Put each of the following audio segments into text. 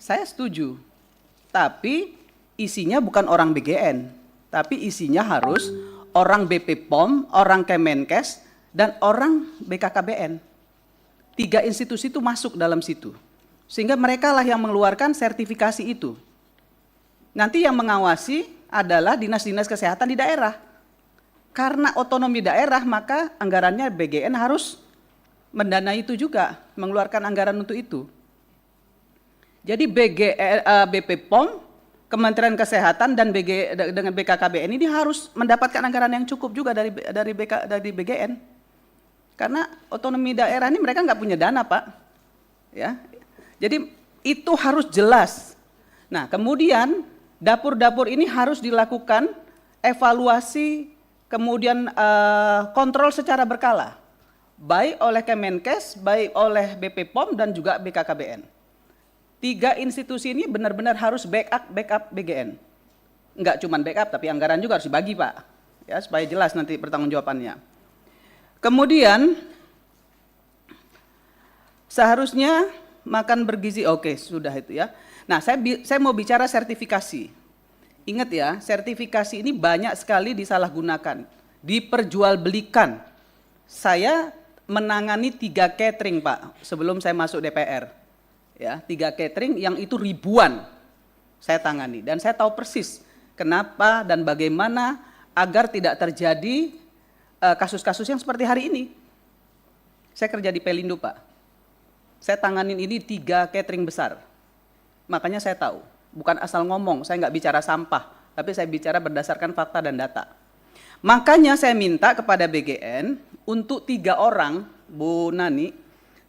Saya setuju, tapi isinya bukan orang BGN, tapi isinya harus orang BP POM, orang Kemenkes, dan orang BKKBN. 3 institusi itu masuk dalam situ. Sehingga mereka lah yang mengeluarkan sertifikasi itu. Nanti yang mengawasi adalah dinas-dinas kesehatan di daerah. Karena otonomi daerah, maka anggarannya BGN harus mendanai itu juga, mengeluarkan anggaran untuk itu. Jadi BP POM, Kementerian Kesehatan dan dengan BKKBN ini harus mendapatkan anggaran yang cukup juga dari BGN. Karena otonomi daerah ini mereka nggak punya dana, Pak. Ya, jadi itu harus jelas. Nah, kemudian dapur-dapur ini harus dilakukan evaluasi, kemudian kontrol secara berkala, baik oleh Kemenkes, baik oleh BP POM dan juga BKKBN. 3 institusi ini benar-benar harus backup BGN. Enggak cuma backup, tapi anggaran juga harus dibagi, Pak. Ya, supaya jelas nanti pertanggungjawabannya. Kemudian seharusnya makan bergizi, oke, sudah itu ya. Nah, saya mau bicara sertifikasi. Ingat ya, sertifikasi ini banyak sekali disalahgunakan, diperjualbelikan. Saya menangani 3 catering, Pak, sebelum saya masuk DPR. Ya, 3 catering yang itu ribuan saya tangani, dan saya tahu persis kenapa dan bagaimana agar tidak terjadi kasus-kasus yang seperti hari ini. Saya kerja di Pelindo, Pak. Saya tanganin ini 3 catering besar. Makanya saya tahu, bukan asal ngomong, saya nggak bicara sampah, tapi saya bicara berdasarkan fakta dan data. Makanya saya minta kepada BGN untuk 3 orang, Bu Nani,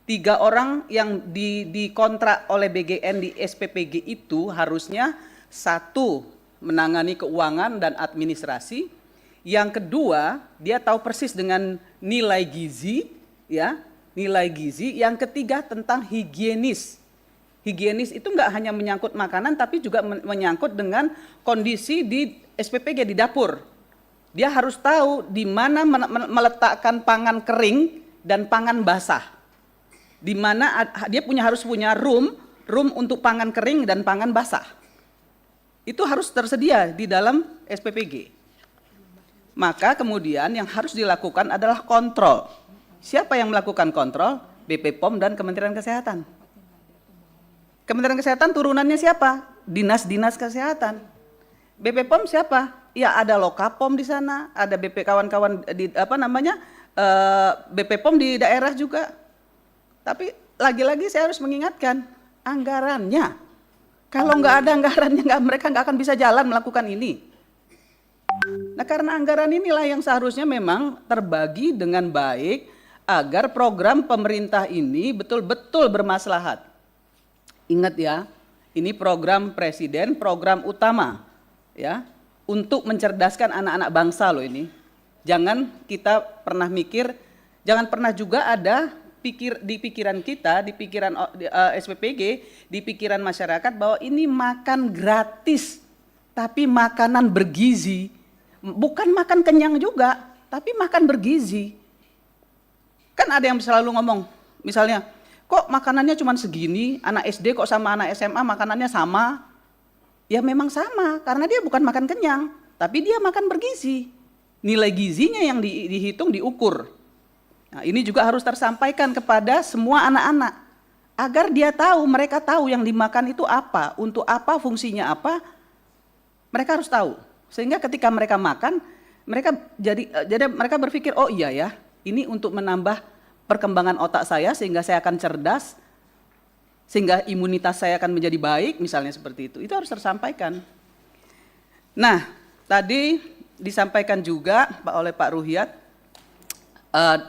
3 orang yang dikontrak oleh BGN di SPPG itu harusnya 1 menangani keuangan dan administrasi, yang kedua dia tahu persis dengan nilai gizi, ya, nilai gizi, yang ketiga tentang higienis. Higienis itu enggak hanya menyangkut makanan, tapi juga menyangkut dengan kondisi di SPPG, di dapur. Dia harus tahu di mana meletakkan pangan kering dan pangan basah. Di mana dia harus punya room untuk pangan kering dan pangan basah. Itu harus tersedia di dalam SPPG. Maka kemudian yang harus dilakukan adalah kontrol. Siapa yang melakukan kontrol? BP POM dan Kementerian Kesehatan. Kementerian Kesehatan turunannya siapa? Dinas-dinas kesehatan. BP POM siapa? Ya, ada Lokapom di sana, ada BP kawan-kawan di BP POM di daerah juga. Tapi lagi-lagi saya harus mengingatkan anggarannya. Kalau nggak ada anggarannya, mereka nggak akan bisa jalan melakukan ini. Nah, karena anggaran inilah yang seharusnya memang terbagi dengan baik agar program pemerintah ini betul-betul bermaslahat. Ingat ya, ini program presiden, program utama ya, untuk mencerdaskan anak-anak bangsa loh ini. Jangan kita pernah mikir, jangan pernah juga ada di pikiran kita, di pikiran SPPG, di pikiran masyarakat bahwa ini makan gratis, tapi makanan bergizi. Bukan makan kenyang juga, tapi makan bergizi. Kan ada yang selalu ngomong, misalnya, kok makanannya cuma segini, anak SD kok sama anak SMA makanannya sama? Ya memang sama, karena dia bukan makan kenyang, tapi dia makan bergizi. Nilai gizinya yang dihitung, diukur. Nah, ini juga harus tersampaikan kepada semua anak-anak, agar dia tahu, mereka tahu yang dimakan itu apa, untuk apa, fungsinya apa, mereka harus tahu. Sehingga ketika mereka makan, mereka jadi mereka berpikir, oh iya ya, ini untuk menambah perkembangan otak saya sehingga saya akan cerdas, sehingga imunitas saya akan menjadi baik, misalnya seperti itu. Itu harus tersampaikan. Nah, tadi disampaikan juga oleh Pak Ruhyat,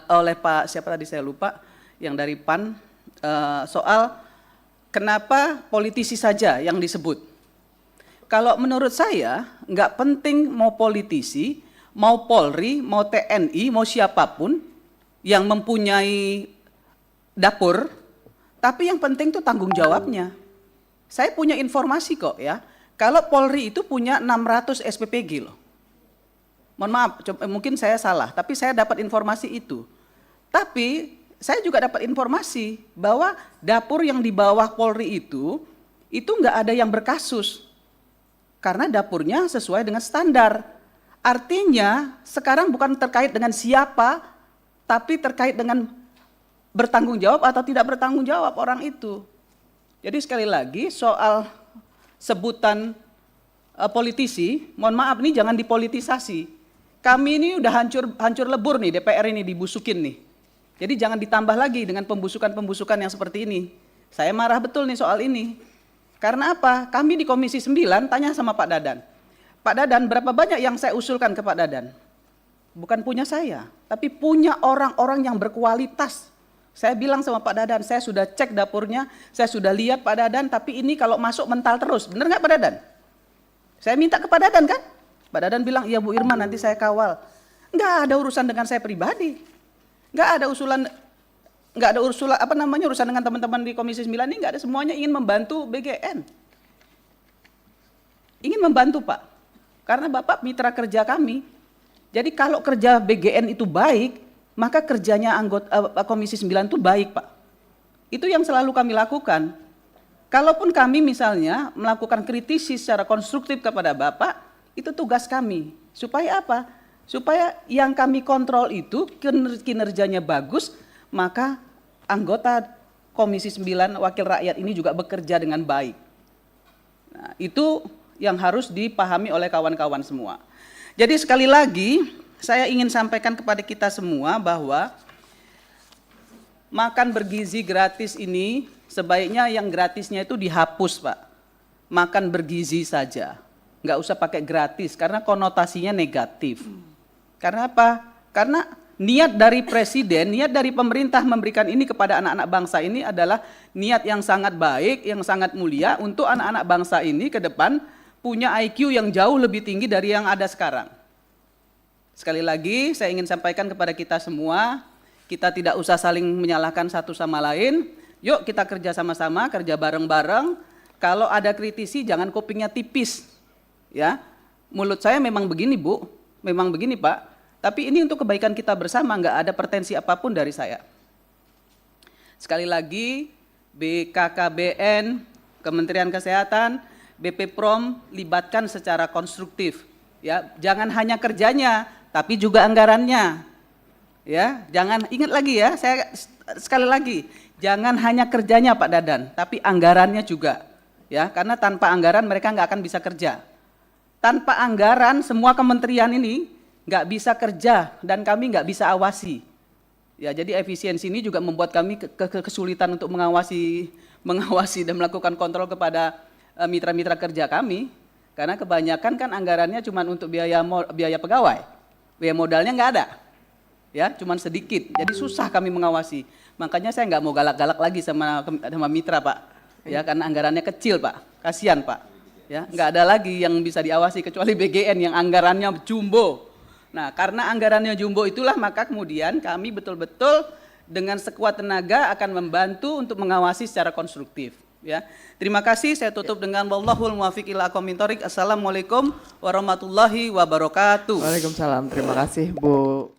oleh Pak siapa tadi saya lupa, yang dari PAN, soal kenapa politisi saja yang disebut. Kalau menurut saya nggak penting mau politisi, mau Polri, mau TNI, mau siapapun yang mempunyai dapur, tapi yang penting itu tanggung jawabnya. Saya punya informasi kok ya, kalau Polri itu punya 600 SPPG loh. Mohon maaf, mungkin saya salah, tapi saya dapat informasi itu. Tapi saya juga dapat informasi bahwa dapur yang di bawah Polri itu itu nggak ada yang berkasus karena dapurnya sesuai dengan standar. Artinya sekarang bukan terkait dengan siapa, tapi terkait dengan bertanggung jawab atau tidak bertanggung jawab orang itu. Jadi sekali lagi soal sebutan politisi, mohon maaf nih jangan dipolitisasi. Kami ini udah hancur lebur nih, DPR ini dibusukin nih. Jadi jangan ditambah lagi dengan pembusukan-pembusukan yang seperti ini. Saya marah betul nih soal ini. Karena apa? Kami di Komisi 9 tanya sama Pak Dadan. Pak Dadan, berapa banyak yang saya usulkan ke Pak Dadan? Bukan punya saya, tapi punya orang-orang yang berkualitas. Saya bilang sama Pak Dadan, saya sudah cek dapurnya, saya sudah lihat Pak Dadan, tapi ini kalau masuk mental terus. Benar nggak Pak Dadan? Saya minta ke Pak Dadan kan? Pak Dadan bilang, iya Bu Irma nanti saya kawal. Nggak ada urusan dengan saya pribadi. Nggak ada urusan urusan dengan teman-teman di Komisi 9 ini, nggak ada, semuanya ingin membantu BGN. Ingin membantu Pak. Karena Bapak mitra kerja kami. Jadi kalau kerja BGN itu baik, maka kerjanya anggota Komisi 9 itu baik Pak. Itu yang selalu kami lakukan. Kalaupun kami misalnya melakukan kritisi secara konstruktif kepada Bapak, itu tugas kami. Supaya apa? Supaya yang kami kontrol itu kinerjanya bagus, maka anggota Komisi 9 Wakil Rakyat ini juga bekerja dengan baik. Nah, itu yang harus dipahami oleh kawan-kawan semua. Jadi sekali lagi, saya ingin sampaikan kepada kita semua bahwa makan bergizi gratis ini sebaiknya yang gratisnya itu dihapus Pak. Makan bergizi saja, nggak usah pakai gratis karena konotasinya negatif. Karena apa? Karena niat dari presiden, niat dari pemerintah memberikan ini kepada anak-anak bangsa ini adalah niat yang sangat baik, yang sangat mulia untuk anak-anak bangsa ini ke depan punya IQ yang jauh lebih tinggi dari yang ada sekarang. Sekali lagi saya ingin sampaikan kepada kita semua, kita tidak usah saling menyalahkan satu sama lain. Yuk kita kerja sama-sama, kerja bareng-bareng. Kalau ada kritisi jangan kupingnya tipis. Ya, mulut saya memang begini Bu, memang begini Pak. Tapi ini untuk kebaikan kita bersama, nggak ada pretensi apapun dari saya. Sekali lagi, BKKBN, Kementerian Kesehatan, BP Prom libatkan secara konstruktif. Ya, jangan hanya kerjanya, tapi juga anggarannya. Ya, jangan ingat lagi ya, saya sekali lagi, jangan hanya kerjanya Pak Dadan, tapi anggarannya juga. Ya, karena tanpa anggaran mereka nggak akan bisa kerja. Tanpa anggaran semua kementerian ini nggak bisa kerja dan kami nggak bisa awasi. Ya, jadi efisiensi ini juga membuat kami kesulitan untuk mengawasi dan melakukan kontrol kepada mitra-mitra kerja kami, karena kebanyakan kan anggarannya cuma untuk biaya pegawai, biaya modalnya nggak ada, ya, cuma sedikit, jadi susah kami mengawasi. Makanya saya nggak mau galak-galak lagi sama mitra Pak, ya, karena anggarannya kecil Pak, kasihan Pak, ya, nggak ada lagi yang bisa diawasi kecuali BGN yang anggarannya jumbo. Nah, karena anggarannya jumbo itulah maka kemudian kami betul-betul dengan sekuat tenaga akan membantu untuk mengawasi secara konstruktif. Ya, terima kasih. Saya tutup dengan wallahul muwaffiq ila aqwamit thoriq. Assalamualaikum warahmatullahi wabarakatuh. Waalaikumsalam. Terima kasih Bu